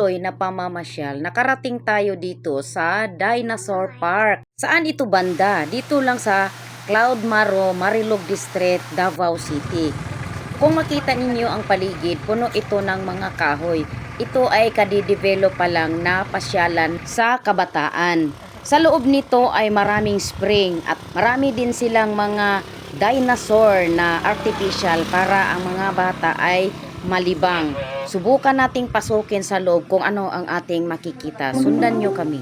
tuloy na pamamasyal, nakarating tayo dito sa Dinosaur Park. Saan ito banda? Dito lang sa Cloud Maro, Marilog District, Davao City. Kung makita ninyo ang paligid, puno ito ng mga kahoy. Ito ay kadidevelop pa lang na pasyalan sa kabataan. Sa loob nito ay maraming spring at marami din silang mga dinosaur na artificial para ang mga bata ay malibang. Subukan nating pasukin sa loob kung ano ang ating makikita. Sundan nyo kami.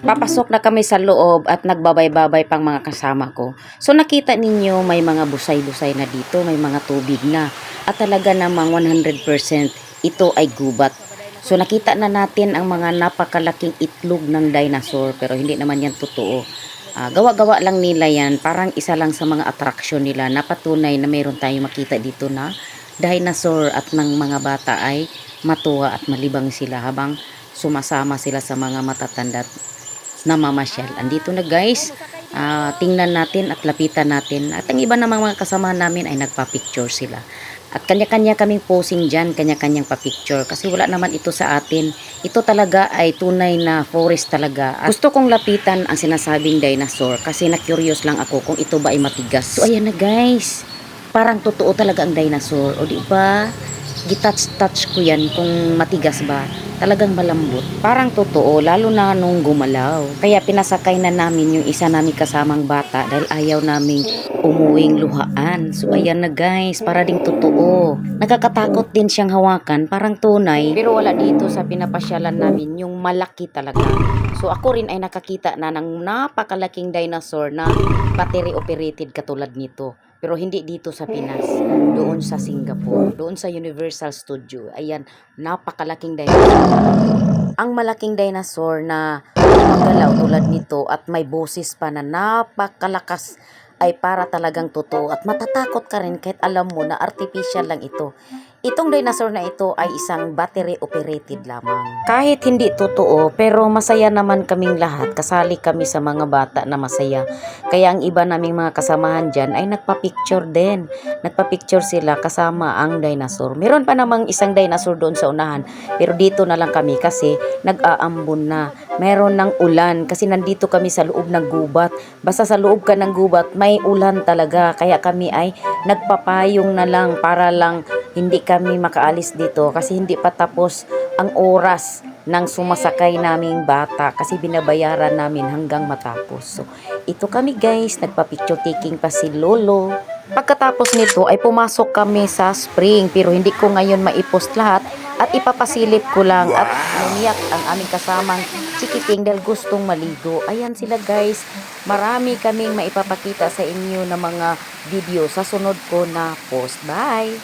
Papasok na kami sa loob at nagbabay-babay pang mga kasama ko. So nakita ninyo may mga busay-busay na dito, may mga tubig na. At talaga namang 100% ito ay gubat. So nakita na natin ang mga napakalaking itlog ng dinosaur pero hindi naman yan totoo. Gawa-gawa lang nila yan, parang isa lang sa mga attraction nila na patunay na mayroon tayong makita dito na dinosaur at ng mga bata ay matuwa at malibang sila habang sumasama sila sa mga matatanda at namamasyal. Andito na guys, tingnan natin at lapitan natin at ang iba namang mga kasama namin ay nagpa-picture sila. At kanya-kanya kaming posing dyan, kanya-kanyang pa-picture kasi wala naman ito sa atin. Ito talaga ay tunay na forest talaga. At gusto kong lapitan ang sinasabing dinosaur kasi na-curious lang ako kung ito ba ay matigas. So ayan na guys, parang totoo talaga ang dinosaur. O di ba? Gitouch-touch ko yan kung matigas ba. Talagang malambot. Parang totoo, lalo na nung gumalaw. Kaya pinasakay na namin yung isa namin kasamang bata dahil ayaw naming umuwing luhaan. So ayan na guys, para ding totoo. Nakakatakot din siyang hawakan, parang tunay. Pero wala dito sa pinapasyalan namin yung malaki talaga. So ako rin ay nakakita na ng napakalaking dinosaur na battery operated katulad nito. Pero hindi dito sa Pinas, doon sa Singapore, doon sa Universal Studio. Ayan, napakalaking dinosaur. Ang malaking dinosaur na magalaw tulad nito at may boses pa na napakalakas ay para talagang totoo at matatakot ka rin kahit alam mo na artificial lang ito. Itong dinosaur na ito ay isang battery operated lamang. Kahit hindi totoo, pero masaya naman kaming lahat. Kasali kami sa mga bata na masaya. Kaya ang iba naming mga kasamahan dyan ay nagpa-picture din. Nagpa-picture sila kasama ang dinosaur. Meron pa namang isang dinosaur doon sa unahan. Pero dito na lang kami kasi nag-aambon na. Meron ng ulan kasi nandito kami sa loob ng gubat. Basta sa loob ka ng gubat, may ulan talaga. Kaya kami ay nagpapayong na lang para lang hindi kami makaalis dito kasi hindi pa tapos ang oras ng sumasakay naming bata kasi binabayaran namin hanggang matapos. So, ito kami guys, nagpa-picture taking pa si Lolo. Pagkatapos nito ay pumasok kami sa spring pero hindi ko ngayon maipost lahat at ipapasilip ko lang at umiyak ang aming kasamang chikiting dahil gustong maligo. Ayan sila guys, marami kaming maipapakita sa inyo na mga video sa sunod ko na post. Bye!